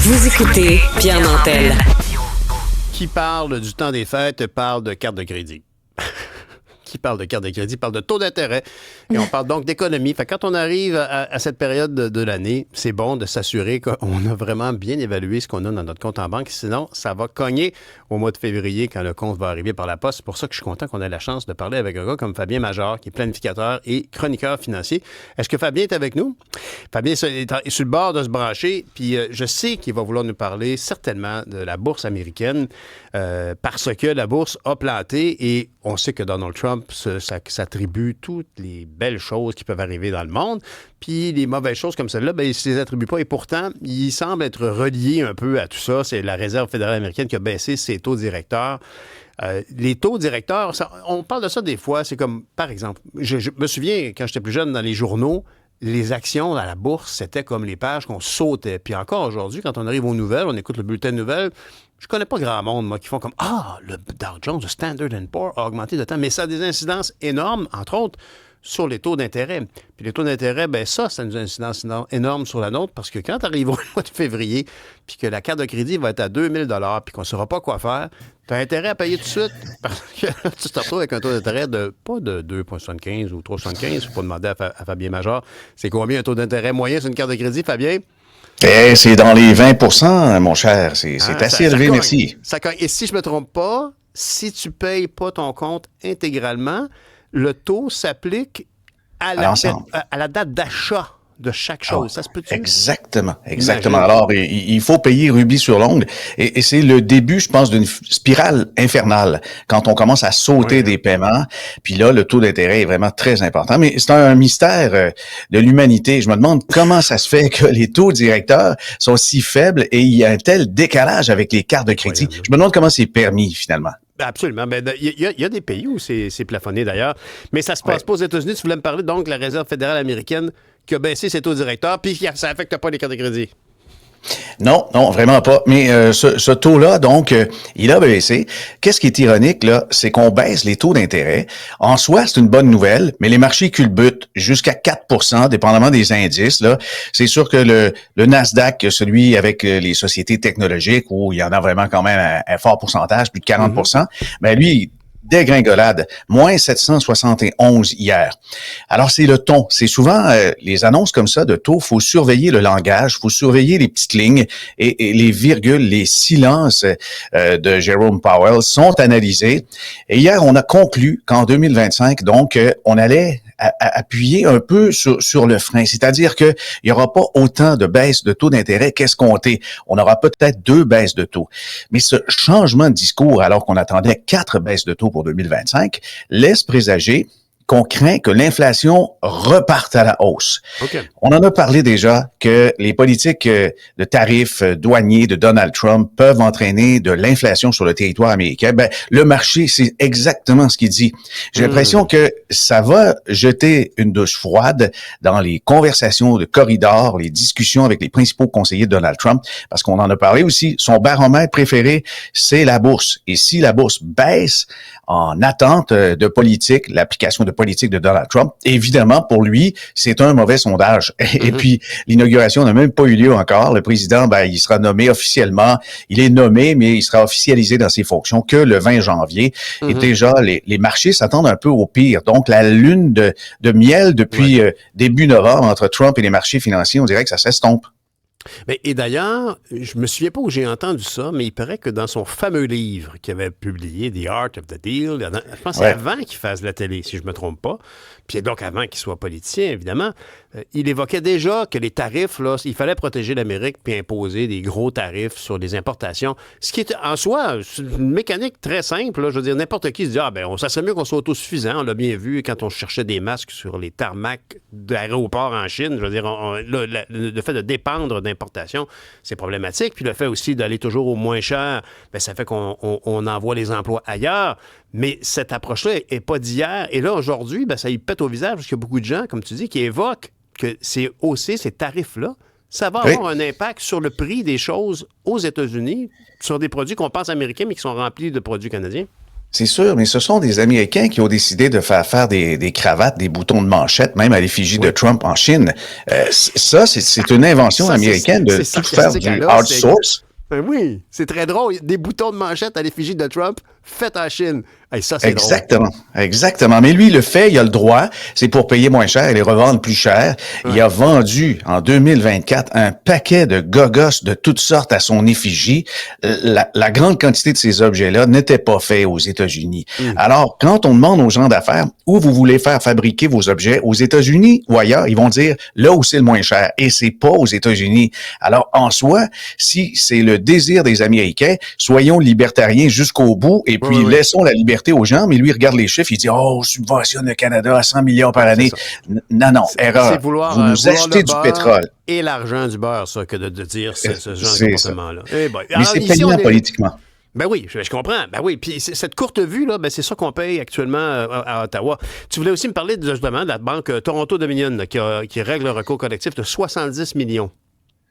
Vous écoutez Pierre Nantel. Qui parle du temps des fêtes parle de carte de crédit. Qui parle de carte de crédit parle de taux d'intérêt. Et on parle donc d'économie. Fait que quand on arrive à cette période de l'année, c'est bon de s'assurer qu'on a vraiment bien évalué ce qu'on a dans notre compte en banque. Sinon, ça va cogner au mois de février quand le compte va arriver par la poste. C'est pour ça que je suis content qu'on ait la chance de parler avec un gars comme Fabien Major, qui est planificateur et chroniqueur financier. Est-ce que Fabien est avec nous? Fabien est sur le bord de se brancher. Puis je sais qu'il va vouloir nous parler certainement de la bourse américaine parce que la bourse a planté et on sait que Donald Trump s'attribue toutes les belles choses qui peuvent arriver dans le monde. Puis les mauvaises choses comme celle-là, il ne se les attribue pas. Et pourtant, il semble être relié un peu à tout ça. C'est la Réserve fédérale américaine qui a baissé ses taux directeurs. Les taux directeurs, on parle de ça des fois. C'est comme, par exemple, je me souviens, quand j'étais plus jeune, dans les journaux, les actions à la bourse, c'était comme les pages qu'on sautait. Puis encore aujourd'hui, quand on arrive aux nouvelles, on écoute le bulletin de nouvelles, je connais pas grand monde, moi, qui font comme « Ah, le Dow Jones, le Standard & Poor's a augmenté de temps. » Mais ça a des incidences énormes, entre autres, sur les taux d'intérêt. Puis les taux d'intérêt, ça a une incidence énorme sur la nôtre parce que quand tu arrives au mois de février puis que la carte de crédit va être à 2000 $ puis qu'on ne saura pas quoi faire, tu as intérêt à payer tout de suite parce que tu te retrouves avec un taux d'intérêt pas de 2,75 ou 3,75. Il ne faut pas demander à Fabien Major. C'est combien un taux d'intérêt moyen sur une carte de crédit, Fabien? C'est dans les 20 mon cher. C'est assez élevé, merci. Et si je ne me trompe pas, si tu ne payes pas ton compte intégralement, le taux s'applique à la date d'achat de chaque chose. Ça se peut-tu? Exactement. Alors, il faut payer rubis sur l'ongle. Et c'est le début, je pense, d'une spirale infernale quand on commence à sauter des paiements. Puis là, le taux d'intérêt est vraiment très important. Mais c'est un mystère de l'humanité. Je me demande comment ça se fait que les taux directeurs sont si faibles et il y a un tel décalage avec les cartes de crédit. Je me demande comment c'est permis, finalement. Absolument. Il y a des pays où c'est plafonné, d'ailleurs. Mais ça se passe pas aux États-Unis. Tu voulais me parler, donc, de la Réserve fédérale américaine qui a baissé ses taux directeurs, puis ça n'affecte pas les cartes de crédit. Non, vraiment pas. Mais ce taux-là, donc, il a baissé. Qu'est-ce qui est ironique, là, c'est qu'on baisse les taux d'intérêt. En soi, c'est une bonne nouvelle, mais les marchés culbutent jusqu'à 4 %, dépendamment des indices. Là, c'est sûr que le Nasdaq, celui avec les sociétés technologiques, où il y en a vraiment quand même un fort pourcentage, plus de 40 %, ben lui, dégringolade, moins 771 hier. Alors, c'est le ton. C'est souvent les annonces comme ça de taux, faut surveiller le langage, faut surveiller les petites lignes et les virgules, les silences de Jerome Powell sont analysés. Et hier, on a conclu qu'en 2025, donc, on allait appuyer un peu sur le frein. C'est-à-dire que il y aura pas autant de baisses de taux d'intérêt qu'escompté. On aura peut-être 2 baisses de taux. Mais ce changement de discours, alors qu'on attendait 4 baisses de taux pour 2025, laisse présager qu'on craint que l'inflation reparte à la hausse. Okay. On en a parlé déjà que les politiques de tarifs douaniers de Donald Trump peuvent entraîner de l'inflation sur le territoire américain. Ben, le marché, c'est exactement ce qu'il dit. J'ai l'impression que ça va jeter une douche froide dans les conversations de corridor, les discussions avec les principaux conseillers de Donald Trump, parce qu'on en a parlé aussi. Son baromètre préféré, c'est la bourse. Et si la bourse baisse en attente de politique, l'application de politique de Donald Trump, évidemment, pour lui, c'est un mauvais sondage. Et puis, l'inauguration n'a même pas eu lieu encore. Le président, il sera nommé officiellement. Il est nommé, mais il sera officialisé dans ses fonctions que le 20 janvier. Et déjà, les marchés s'attendent un peu au pire. Donc, la lune de miel depuis début novembre entre Trump et les marchés financiers, on dirait que ça s'estompe. Et d'ailleurs, je me souviens pas où j'ai entendu ça, mais il paraît que dans son fameux livre qu'il avait publié, The Art of the Deal, je pense que c'est avant qu'il fasse la télé, si je me trompe pas, puis donc avant qu'il soit politicien, évidemment, il évoquait déjà que les tarifs, là, il fallait protéger l'Amérique puis imposer des gros tarifs sur les importations, ce qui est en soi une mécanique très simple. Là, je veux dire, n'importe qui se dit « ça serait mieux qu'on soit autosuffisant ». On l'a bien vu quand on cherchait des masques sur les tarmacs d'aéroports en Chine. Je veux dire, le fait de dépendre d'importation, c'est problématique. Puis le fait aussi d'aller toujours au moins cher, ça fait qu'on envoie les emplois ailleurs. Mais cette approche-là n'est pas d'hier. Et là, aujourd'hui, ça y pète au visage parce qu'il y a beaucoup de gens, comme tu dis, qui évoquent que c'est hausser ces tarifs-là, ça va avoir un impact sur le prix des choses aux États-Unis, sur des produits qu'on pense américains, mais qui sont remplis de produits canadiens. C'est sûr, mais ce sont des Américains qui ont décidé de faire des cravates, des boutons de manchette, même à l'effigie de Trump en Chine. Ça, c'est une invention américaine de tout faire du outsource. Ben oui, c'est très drôle. Des boutons de manchette à l'effigie de Trump, faits en Chine. Hey, ça, c'est Exactement, exactement. Mais lui, il le fait, il a le droit. C'est pour payer moins cher et les revendre plus cher. Ouais. Il a vendu en 2024 un paquet de gogos de toutes sortes à son effigie. La grande quantité de ces objets-là n'était pas faite aux États-Unis. Alors, quand on demande aux gens d'affaires où vous voulez faire fabriquer vos objets, aux États-Unis ou ailleurs, ils vont dire là où c'est le moins cher. Et c'est pas aux États-Unis. Alors, en soi, si c'est le désir des Américains, soyons libertariens jusqu'au bout et puis laissons la liberté aux gens, mais lui, il regarde les chiffres, il dit « Oh, on subventionne le Canada à 100 milliards par année. » Non, erreur. C'est vouloir, vous nous achetez du pétrole. Et l'argent du beurre, ça, que de dire ce genre de comportement-là. Mais c'est payant politiquement. Ben oui, je comprends. Ben oui, puis cette courte vue, là, ben c'est ça qu'on paye actuellement à Ottawa. Tu voulais aussi me parler justement de la banque Toronto Dominion là, qui règle le recours collectif de 70 millions.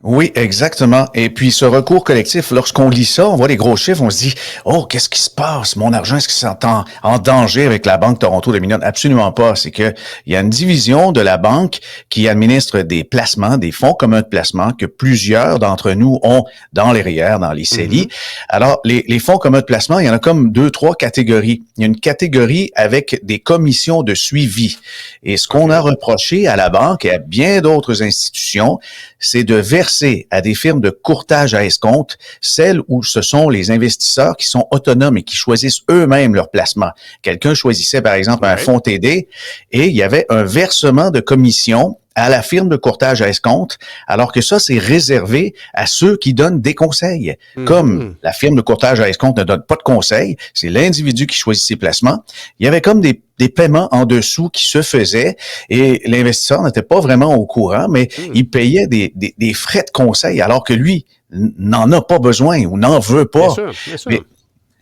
Oui, exactement. Et puis, ce recours collectif, lorsqu'on lit ça, on voit les gros chiffres, on se dit, oh, qu'est-ce qui se passe? Mon argent, est-ce qu'il s'entend en danger avec la Banque Toronto Dominion? Absolument pas. C'est que il y a une division de la banque qui administre des placements, des fonds communs de placement que plusieurs d'entre nous ont dans les REER, dans les CELI. Alors, les fonds communs de placement, il y en a comme 2-3 catégories. Il y a une catégorie avec des commissions de suivi. Et ce qu'on a reproché à la banque et à bien d'autres institutions, c'est de verser à des firmes de courtage à escompte, celles où ce sont les investisseurs qui sont autonomes et qui choisissent eux-mêmes leur placement. Quelqu'un choisissait, par exemple, un fonds TD et il y avait un versement de commission à la firme de courtage à escompte, alors que ça, c'est réservé à ceux qui donnent des conseils. Comme la firme de courtage à escompte ne donne pas de conseils, c'est l'individu qui choisit ses placements. Il y avait comme des paiements en dessous qui se faisaient et l'investisseur n'était pas vraiment au courant, mais il payait des frais de conseil alors que lui n'en a pas besoin ou n'en veut pas. Bien sûr. Mais,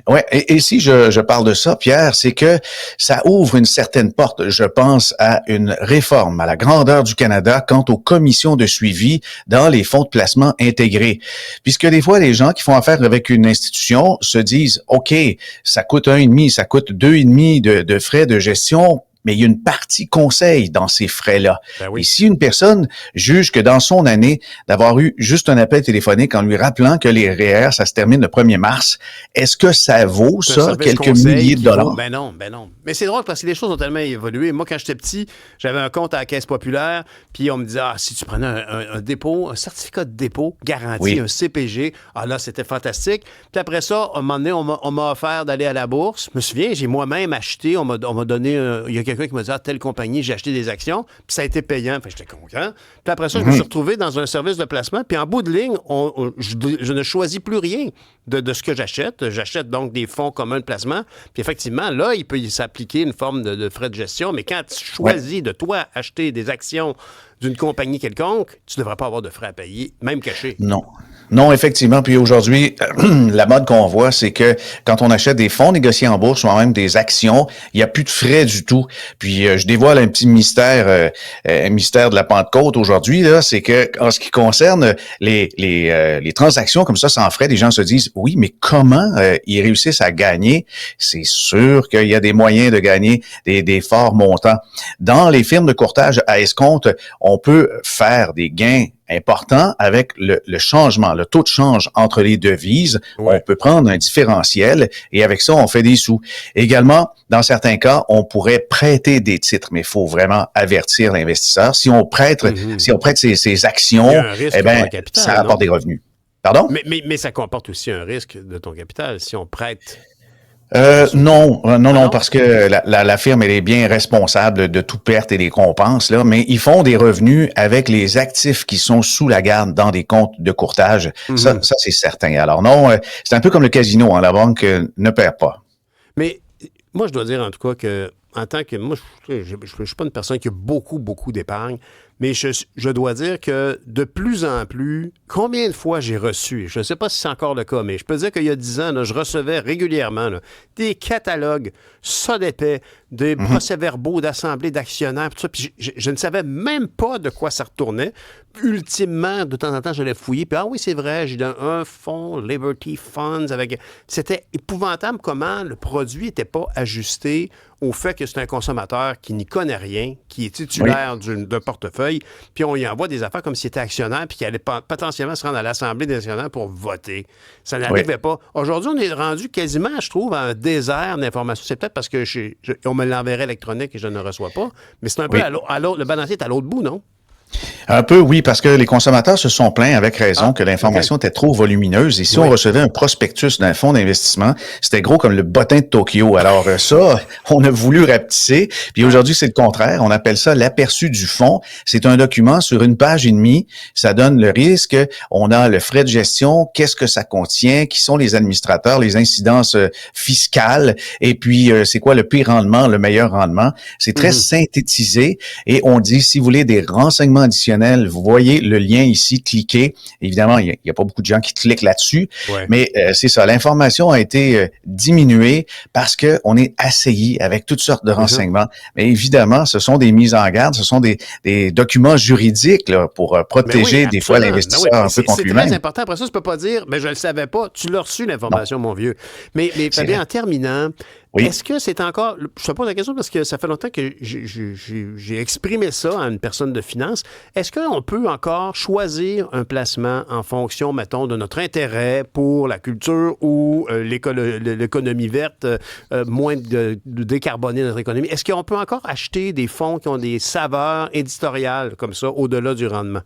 ouais, et si je parle de ça, Pierre, c'est que ça ouvre une certaine porte, je pense, à une réforme à la grandeur du Canada quant aux commissions de suivi dans les fonds de placement intégrés. Puisque des fois, les gens qui font affaire avec une institution se disent, OK, ça coûte 1,5, ça coûte 2,5 de frais de gestion, mais il y a une partie conseil dans ces frais-là. Ben oui. Et si une personne juge que dans son année, d'avoir eu juste un appel téléphonique en lui rappelant que les REER, ça se termine le 1er mars, est-ce que ça vaut ça, quelques milliers de dollars? Ben non. Mais c'est drôle parce que les choses ont tellement évolué. Moi, quand j'étais petit, j'avais un compte à la Caisse populaire, puis on me disait, si tu prenais un dépôt, un certificat de dépôt garanti, un CPG, là, c'était fantastique. Puis après ça, à un moment donné, on m'a offert d'aller à la bourse. Je me souviens, j'ai moi-même acheté, on m'a donné, il y a quelqu'un qui m'a dit, telle compagnie, j'ai acheté des actions, puis ça a été payant. Fait que j'étais content. Puis après ça, je me suis retrouvé dans un service de placement, puis en bout de ligne, je ne choisis plus rien de ce que j'achète. J'achète donc des fonds communs de placement. Puis effectivement, là, il peut s'appliquer une forme de frais de gestion, mais quand tu choisis de toi acheter des actions d'une compagnie quelconque, tu ne devrais pas avoir de frais à payer, même cachés. Non, effectivement. Puis aujourd'hui, la mode qu'on voit, c'est que quand on achète des fonds négociés en bourse ou même des actions, il n'y a plus de frais du tout. Puis je dévoile un petit mystère de la Pentecôte aujourd'hui, là, c'est que en ce qui concerne les transactions comme ça sans frais, les gens se disent oui, mais comment ils réussissent à gagner? C'est sûr qu'il y a des moyens de gagner des forts montants. Dans les firmes de courtage à escompte, on peut faire des gains important avec le changement, le taux de change entre les devises. Ouais. On peut prendre un différentiel et avec ça, on fait des sous. Également, dans certains cas, on pourrait prêter des titres, mais il faut vraiment avertir l'investisseur. Si on prête ses actions, ça rapporte des revenus. Pardon? Mais ça comporte aussi un risque de ton capital si on prête. Non, parce que la firme, elle est bien responsable de toute perte et des compenses, là, mais ils font des revenus avec les actifs qui sont sous la garde dans des comptes de courtage. Ça, c'est certain. Alors non, c'est un peu comme le casino, la banque ne perd pas. Mais moi, je dois dire en tout cas que en tant que... Moi, je suis pas une personne qui a beaucoup d'épargne, mais je dois dire que de plus en plus, combien de fois j'ai reçu, je ne sais pas si c'est encore le cas, mais je peux dire qu'il y a 10 ans, là, je recevais régulièrement des catalogues, ça d'épais, des procès-verbaux d'assemblée d'actionnaires, tout ça. Puis je ne savais même pas de quoi ça retournait. Ultimement, de temps en temps, je l'ai fouillé. Puis, oui, c'est vrai, j'ai dans un fonds, Liberty Funds, avec... C'était épouvantable comment le produit n'était pas ajusté au fait que c'est un consommateur qui n'y connaît rien, qui est titulaire d'un portefeuille, puis on y envoie des affaires comme s'il était actionnaire, puis qu'il allait potentiellement se rendre à l'Assemblée des actionnaires pour voter. Ça n'arrivait pas. Aujourd'hui, on est rendu quasiment, je trouve, à un désert d'informations. C'est peut-être parce que on me l'enverrait électronique et je ne le reçois pas, mais c'est un peu à l'autre, le balancier est à l'autre bout, non? Un peu, oui, parce que les consommateurs se sont plaints avec raison que l'information était trop volumineuse. Et si on recevait un prospectus d'un fonds d'investissement, c'était gros comme le bottin de Tokyo. Alors ça, on a voulu rapetisser. Puis aujourd'hui, c'est le contraire. On appelle ça l'aperçu du fonds. C'est un document sur une page et demie. Ça donne le risque. On a le frais de gestion. Qu'est-ce que ça contient? Qui sont les administrateurs? Les incidences fiscales? Et puis, c'est quoi le pire rendement, le meilleur rendement? C'est très synthétisé. Et on dit, si vous voulez des renseignements additionnels, vous voyez le lien ici, cliquez. Évidemment, il n'y a pas beaucoup de gens qui cliquent là-dessus, mais c'est ça. L'information a été diminuée parce qu'on est assailli avec toutes sortes de renseignements. Mais évidemment, ce sont des mises en garde, ce sont des documents juridiques là, pour protéger des fois l'investisseur un peu contre lui-même. C'est très important. Après ça, tu peux pas dire, mais je le savais pas. Tu l'as reçu, l'information, mon vieux. Mais Fabien, en terminant, est-ce que c'est encore... Je te pose la question parce que ça fait longtemps que j'ai exprimé ça à une personne de finance. Est-ce qu'on peut encore choisir un placement en fonction, mettons, de notre intérêt pour la culture ou l'économie verte, moins de décarboner notre économie? Est-ce qu'on peut encore acheter des fonds qui ont des saveurs éditoriales comme ça, au-delà du rendement?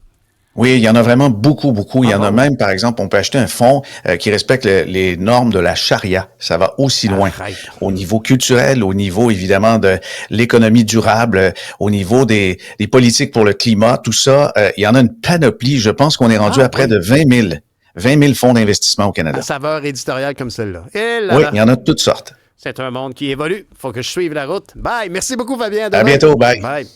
Oui, il y en a vraiment beaucoup, beaucoup. Il y en a même, par exemple, on peut acheter un fonds qui respecte les normes de la charia. Ça va aussi loin. Au niveau culturel, au niveau, évidemment, de l'économie durable, au niveau des politiques pour le climat, tout ça, il y en a une panoplie. Je pense qu'on est rendu à près de 20 000 fonds d'investissement au Canada. À saveur éditoriale comme celle-là. Oui, il y en a de toutes sortes. C'est un monde qui évolue. Il faut que je suive la route. Bye. Merci beaucoup, Fabien. À bientôt. Bye. Bye.